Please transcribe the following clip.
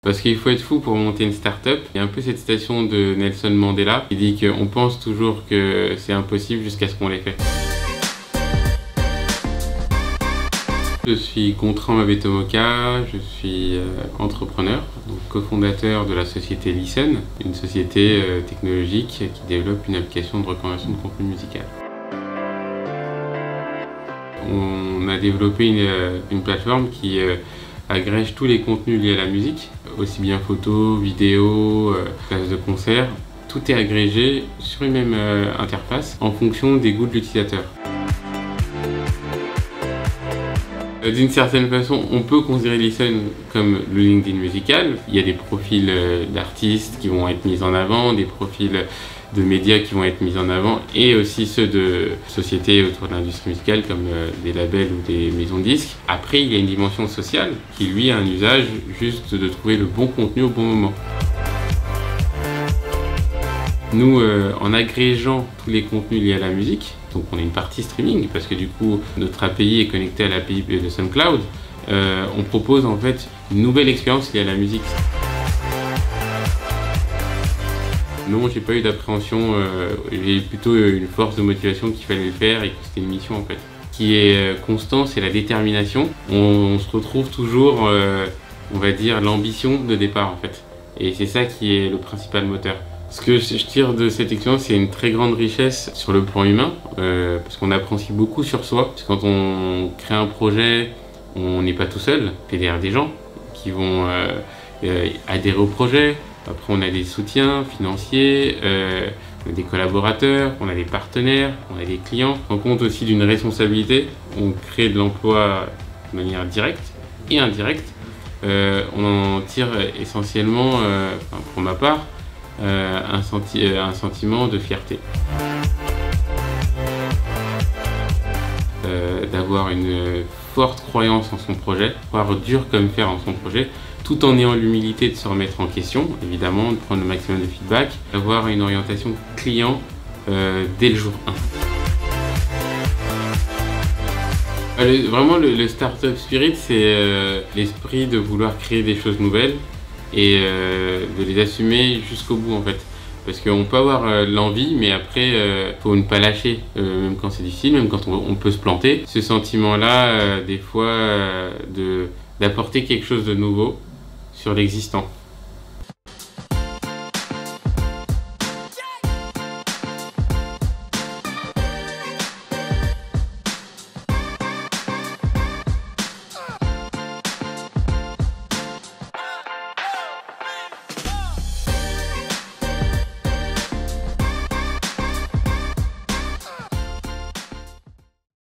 Parce qu'il faut être fou pour monter une start-up. Il y a un peu cette citation de Nelson Mandela qui dit qu'on pense toujours que c'est impossible jusqu'à ce qu'on l'ait fait. Je suis Gontran Mabetomoka, je suis entrepreneur, cofondateur de la société Listen, une société technologique qui développe une application de recommandation de contenu musical. On a développé une plateforme qui agrège tous les contenus liés à la musique, aussi bien photos, vidéos, places de concert. Tout est agrégé sur une même interface en fonction des goûts de l'utilisateur. D'une certaine façon, on peut considérer Listen comme le LinkedIn musical. Il y a des profils d'artistes qui vont être mis en avant, des profils de médias qui vont être mis en avant, et aussi ceux de sociétés autour de l'industrie musicale comme des labels ou des maisons de disques. Après, il y a une dimension sociale qui, lui, a un usage juste de trouver le bon contenu au bon moment. Nous, en agrégeant tous les contenus liés à la musique, donc on a une partie streaming, parce que du coup, notre API est connectée à l'API de SoundCloud, on propose en fait une nouvelle expérience liée à la musique. Non, j'ai pas eu d'appréhension, j'ai plutôt une force de motivation qu'il fallait le faire et que c'était une mission en fait. Ce qui est constant, c'est la détermination. On se retrouve toujours, on va dire, l'ambition de départ en fait. Et c'est ça qui est le principal moteur. Ce que je tire de cette expérience, c'est une très grande richesse sur le plan humain, parce qu'on apprend aussi beaucoup sur soi. Parce que quand on crée un projet, on n'est pas tout seul, il y a derrière des gens qui vont adhérer au projet. Après, on a des soutiens financiers, on a des collaborateurs, on a des partenaires, on a des clients. On rend compte aussi d'une responsabilité. On crée de l'emploi de manière directe et indirecte. On en tire essentiellement, pour ma part, un sentiment de fierté. D'avoir une forte croyance en son projet, croire dur comme fer en son projet, tout en ayant l'humilité de se remettre en question, évidemment, de prendre le maximum de feedback, d'avoir une orientation client dès le jour 1. Vraiment, le Startup Spirit, c'est l'esprit de vouloir créer des choses nouvelles et de les assumer jusqu'au bout en fait. Parce qu'on peut avoir l'envie, mais après, faut ne pas lâcher, même quand c'est difficile, même quand on peut se planter. Ce sentiment-là, des fois, d'apporter quelque chose de nouveau sur l'existant.